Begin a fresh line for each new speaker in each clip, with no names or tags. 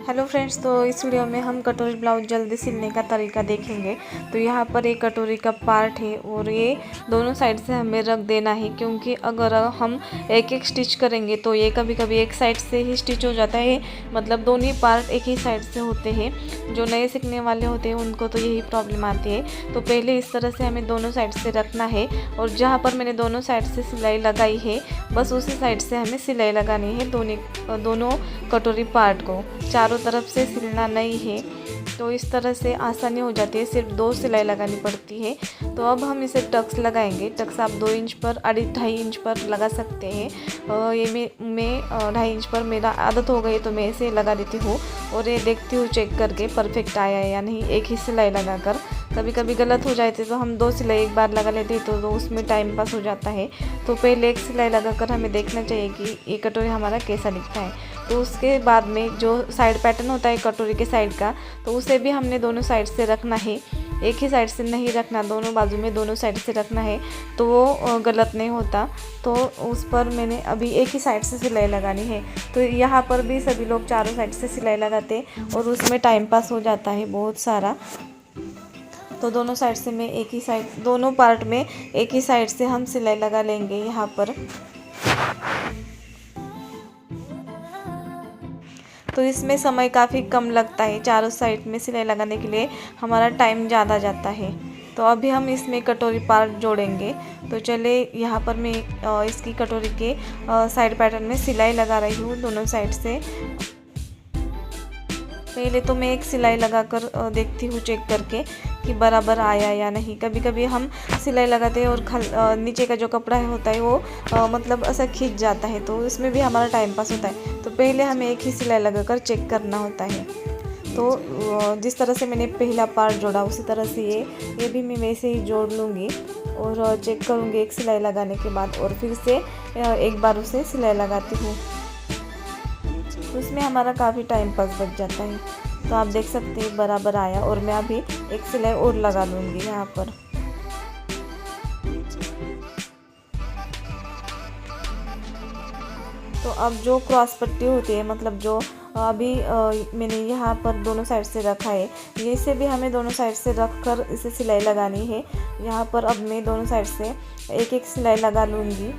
Hello friends, तो इस video में हम कटोरी ब्लाउज जल्दी सिलने का तरीका देखेंगे। तो यहाँ पर एक कटोरी का पार्ट है और ये दोनों साइड से हमें रख देना है, क्योंकि अगर हम एक एक स्टिच करेंगे तो ये कभी कभी एक साइड से ही स्टिच हो जाता है, मतलब दोनों पार्ट एक ही साइड से होते हैं। जो नए सीखने वाले होते हैं उनको तो यही प्रॉब्लम आती है। तो पहले इस तरह से हमें दोनों साइड से रखना है और जहाँ पर मैंने दोनों साइड से सिलाई लगाई है बस उसी साइड से हमें सिलाई लगानी है दोनों कटोरी पार्ट को। चारों तरफ से सिलना नहीं है, तो इस तरह से आसानी हो जाती है, सिर्फ 2 सिलाई लगानी पड़ती है। तो अब हम इसे टक्स लगाएंगे। टक्स आप 2 इंच पर 2.5 इंच पर लगा सकते हैं। ये मैं 2.5 इंच पर मेरा आदत हो गई तो मैं इसे लगा देती हूँ और ये देखती हूँ चेक करके परफेक्ट आया है या नहीं, एक ही सिलाई लगाकर। कभी कभी गलत हो जाते तो हम 2 सिलाई एक बार लगा लेते हैं तो उसमें टाइम पास हो जाता है। तो पहले एक सिलाई लगाकर हमें देखना चाहिए कि ये कटोरी हमारा कैसा दिखता है। तो उसके बाद में जो साइड पैटर्न होता है कटोरी के साइड का, तो उसे भी हमने दोनों साइड से रखना है, एक ही साइड से नहीं रखना, दोनों बाजू में दोनों साइड से रखना है, तो वो गलत नहीं होता। तो उस पर मैंने अभी एक ही साइड से सिलाई लगानी है। तो यहाँ पर भी सभी लोग चारों साइड से सिलाई लगाते और उसमें टाइम पास हो जाता है बहुत सारा। तो दोनों साइड से मैं एक ही साइड, दोनों पार्ट में एक ही साइड से हम सिलाई लगा लेंगे यहाँ पर। तो इसमें समय काफ़ी कम लगता है, चारों साइड में सिलाई लगाने के लिए हमारा टाइम ज़्यादा जाता है। तो अभी हम इसमें कटोरी पार्ट जोड़ेंगे। तो चले, यहाँ पर मैं इसकी कटोरी के साइड पैटर्न में सिलाई लगा रही हूँ दोनों साइड से। पहले तो मैं एक सिलाई लगाकर देखती हूँ चेक करके कि बराबर आया या नहीं। कभी कभी हम सिलाई लगाते हैं और नीचे का जो कपड़ा होता है वो मतलब ऐसा खींच जाता है, तो इसमें भी हमारा टाइम पास होता है। तो पहले हमें एक ही सिलाई लगाकर चेक करना होता है। तो जिस तरह से मैंने पहला पार्ट जोड़ा उसी तरह से ये भी मैं वैसे ही जोड़ लूँगी और चेक करूँगी एक सिलाई लगाने के बाद, और फिर से एक बार उसे सिलाई लगाती हूँ। तो इसमें हमारा काफ़ी टाइम पास बच जाता है। तो आप देख सकते हैं बराबर आया और मैं अभी एक सिलाई और लगा लूँगी यहाँ पर। तो अब जो क्रॉस पट्टी होती है, मतलब जो अभी मैंने यहाँ पर दोनों साइड से रखा है, ये से भी हमें दोनों साइड से रख कर इसे सिलाई लगानी है। यहाँ पर अब मैं दोनों साइड से एक एक सिलाई लगा लूँगी।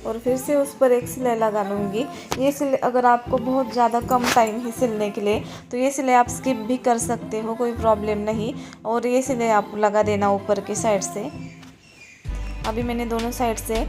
और फिर से उस पर एक सिलाई लगा लूँगी। ये सिलाई अगर आपको बहुत ज़्यादा कम टाइम है सिलने के लिए तो ये सिलाई आप स्किप भी कर सकते हो, कोई प्रॉब्लम नहीं। और ये सिलाई आपको लगा देना ऊपर की साइड से। अभी मैंने दोनों साइड से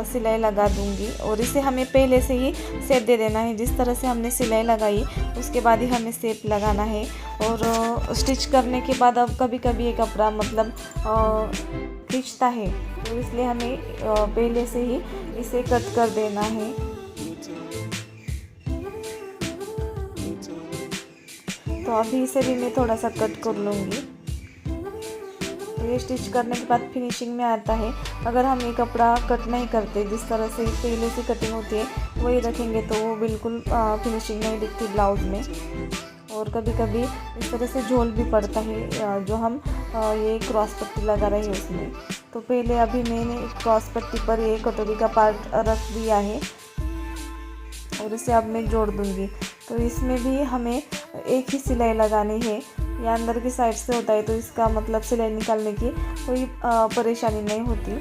सिलाई लगा दूँगी और इसे हमें पहले से ही शेप दे देना है। जिस तरह से हमने सिलाई लगाई उसके बाद ही हमें शेप लगाना है। और स्टिच करने के बाद अब कभी कभी ये कपड़ा मतलब खींचता है, तो इसलिए हमें पहले से ही इसे कट कर देना है। तो अभी इसे भी मैं थोड़ा सा कट कर लूँगी। तो ये स्टिच करने के बाद फिनिशिंग में आता है। अगर हम ये कपड़ा कट नहीं करते, जिस तरह से पहले से कटिंग होती है वही रखेंगे, तो वो बिल्कुल फिनिशिंग नहीं दिखती ब्लाउज में। और कभी कभी इस तरह से झोल भी पड़ता है जो हम ये क्रॉस पट्टी लगा रहे हैं उसमें। तो पहले अभी मैंने क्रॉस पट्टी पर ये कटोरी का पार्ट रख दिया है और इसे अब मैं जोड़ दूंगी। तो इसमें भी हमें एक ही सिलाई लगानी है। ये अंदर की साइड से होता है तो इसका मतलब सिलाई निकालने की कोई परेशानी नहीं होती।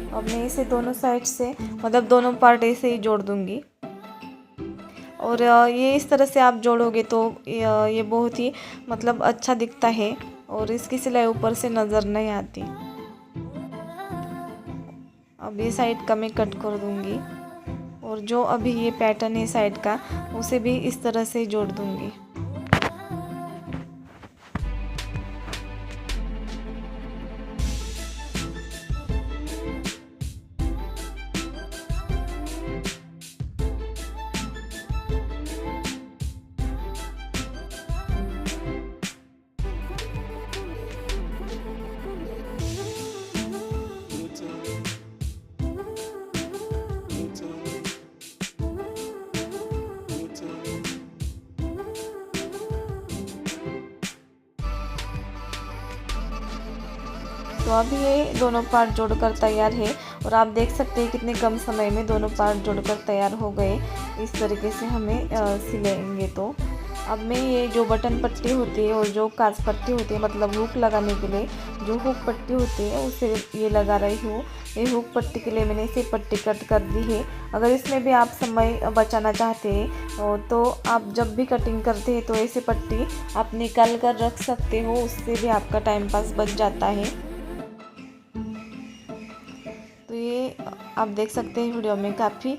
अब मैं इसे दोनों साइड से, मतलब दोनों पार्ट ऐसे ही जोड़ दूंगी। और ये इस तरह से आप जोड़ोगे तो ये बहुत ही मतलब अच्छा दिखता है और इसकी सिलाई ऊपर से नज़र नहीं आती। अब ये साइड का मैं कट कर दूंगी और जो अभी ये पैटर्न है साइड का उसे भी इस तरह से जोड़ दूंगी। तो अब ये दोनों पार्ट जोड़कर तैयार है और आप देख सकते हैं कितने कम समय में दोनों पार्ट जोड़कर तैयार हो गए। इस तरीके से हमें सिलेंगे। तो अब मैं ये जो बटन पट्टी होती है और जो काज पट्टी होती है, मतलब हुक लगाने के लिए जो हुक पट्टी होती है उसे ये लगा रही हूँ। ये हुक पट्टी के लिए मैंने इसे पट्टी कट कर दी है। अगर इसमें भी आप समय बचाना चाहते हैं तो आप जब भी कटिंग करते हैं तो ऐसे पट्टी आप निकाल कर रख सकते हो, उससे भी आपका टाइम पास बच जाता है। तो ये आप देख सकते हैं वीडियो में काफ़ी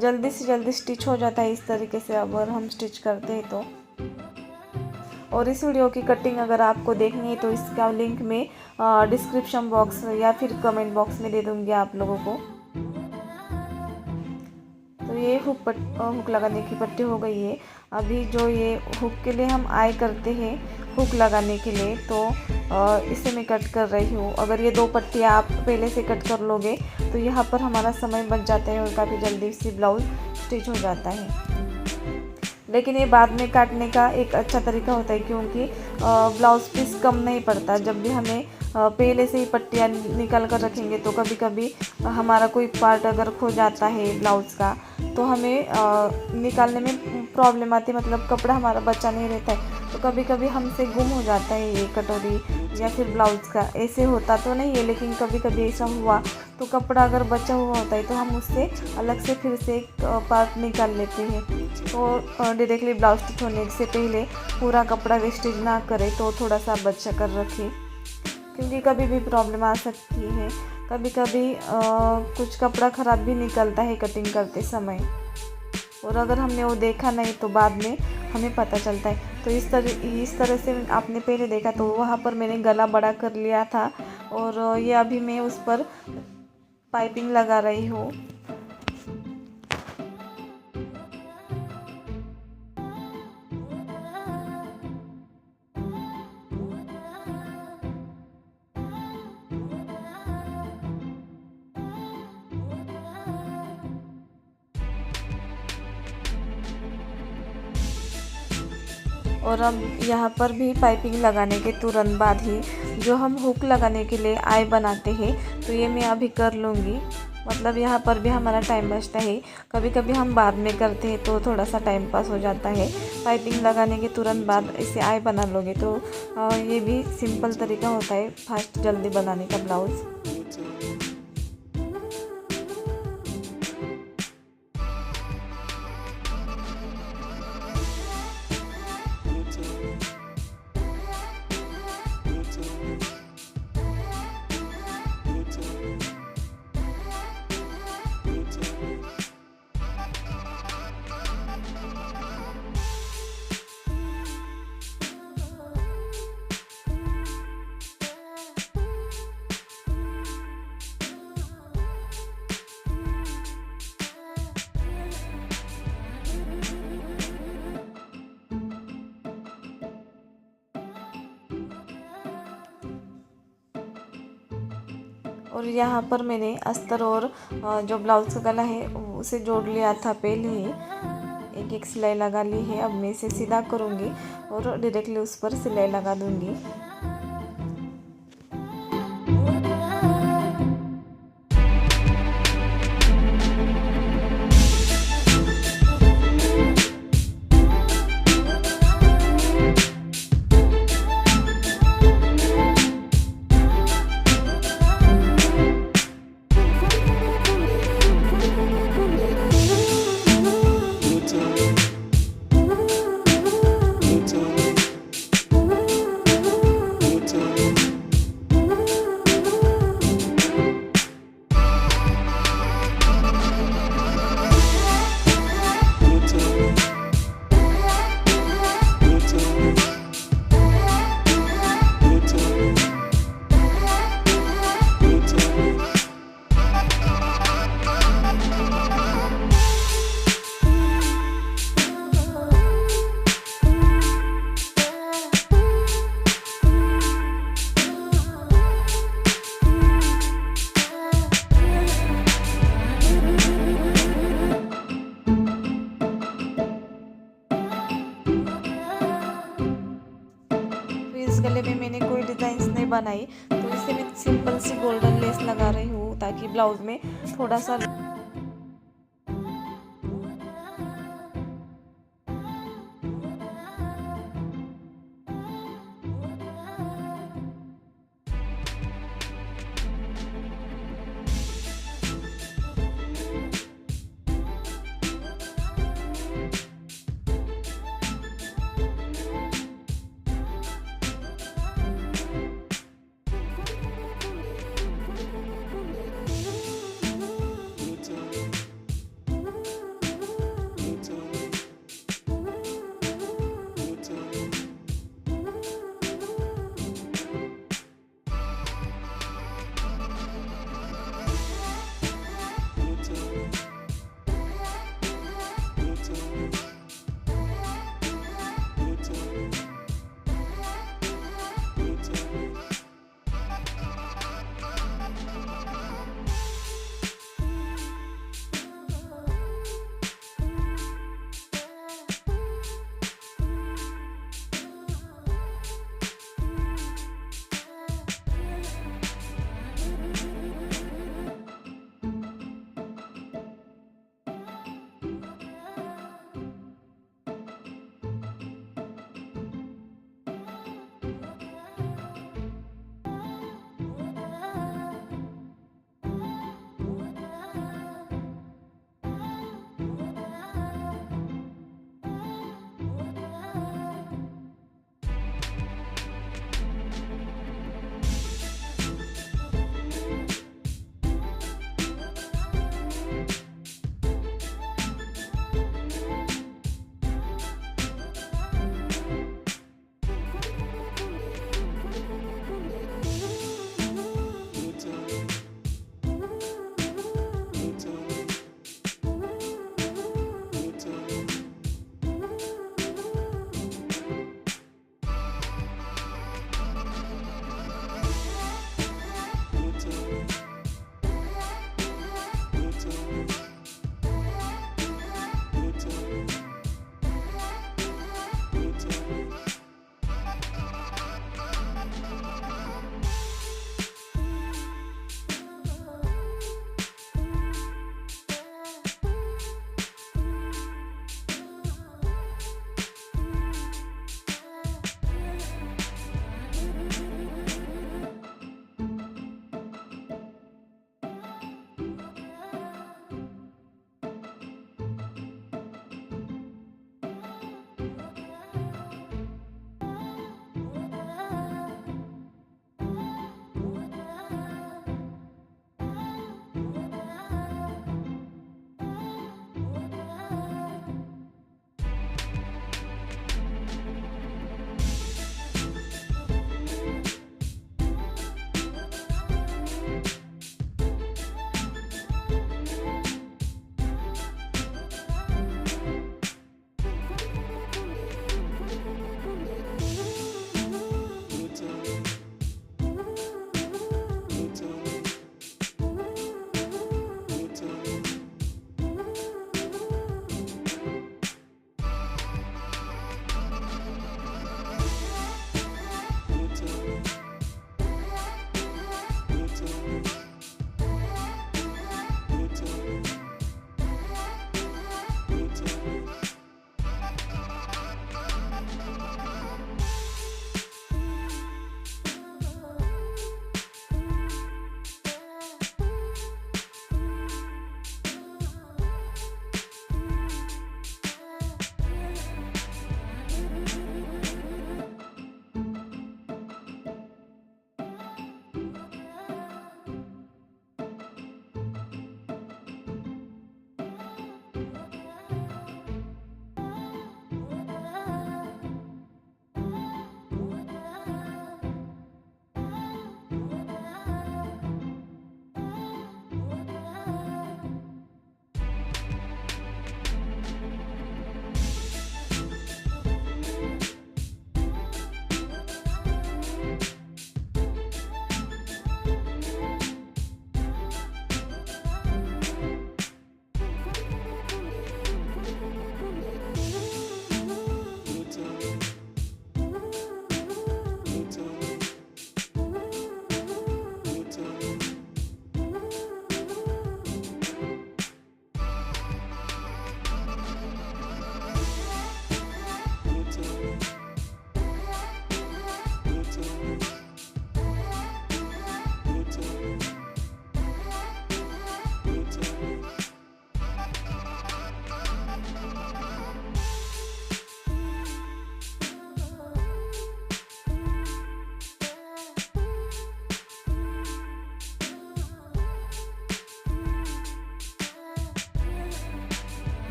जल्दी से जल्दी स्टिच हो जाता है इस तरीके से अगर हम स्टिच करते हैं तो। और इस वीडियो की कटिंग अगर आपको देखनी है तो इसका लिंक मैं डिस्क्रिप्शन बॉक्स या फिर कमेंट बॉक्स में दे दूँगी आप लोगों को। तो ये हुक लगाने की पट्टी हो गई है। अभी जो ये हुक के लिए हम आई करते हैं हुक लगाने के लिए, तो इसे मैं कट कर रही हूँ। अगर ये दो पट्टी आप पहले से कट कर लोगे तो यहाँ पर हमारा समय बच जाता है और काफ़ी जल्दी से ब्लाउज स्टिच हो जाता है। लेकिन ये बाद में काटने का एक अच्छा तरीका होता है, क्योंकि ब्लाउज पीस कम नहीं पड़ता। जब भी हमें पहले से ही पट्टियाँ निकाल कर रखेंगे तो कभी कभी हमारा कोई पार्ट अगर खो जाता है ब्लाउज़ का तो हमें निकालने में प्रॉब्लम आती है, मतलब कपड़ा हमारा बचा नहीं रहता है। तो कभी कभी हमसे गुम हो जाता है ये कटोरी या फिर ब्लाउज़ का। ऐसे होता तो नहीं है, लेकिन कभी कभी ऐसा हुआ तो कपड़ा अगर बचा हुआ होता है तो हम उससे अलग से फिर से एक पार्ट निकाल लेते हैं। तो डायरेक्टली ब्लाउज स्टिच होने से पहले पूरा कपड़ा वेस्टेज ना करें, तो थोड़ा सा बचा कर रखें, क्योंकि कभी भी प्रॉब्लम आ सकती है। कभी कभी कुछ कपड़ा ख़राब भी निकलता है कटिंग करते समय, और अगर हमने वो देखा नहीं तो बाद में हमें पता चलता है। तो इस तरह से आपने पहले देखा तो वहाँ पर मैंने गला बड़ा कर लिया था, और ये अभी मैं उस पर पाइपिंग लगा रही हूँ। और अब यहाँ पर भी पाइपिंग लगाने के तुरंत बाद ही जो हम हुक लगाने के लिए आई बनाते हैं तो ये मैं अभी कर लूँगी। मतलब यहाँ पर भी हमारा टाइम बचता है। कभी कभी हम बाद में करते हैं तो थोड़ा सा टाइम पास हो जाता है। पाइपिंग लगाने के तुरंत बाद इसे आई बना लोगे तो ये भी सिंपल तरीका होता है फास्ट जल्दी बनाने का ब्लाउज़। और यहाँ पर मैंने अस्तर और जो ब्लाउज़ का गला है उसे जोड़ लिया था पहले ही। एक एक सिलाई लगा ली है। अब मैं इसे सीधा करूँगी और डायरेक्टली उस पर सिलाई लगा दूँगी। गले में मैंने कोई डिज़ाइंस नहीं मैंने बनाई। तो इसे मैं सिंपल सी गोल्डन लेस लगा रही हूँ ताकि ब्लाउज में थोड़ा सा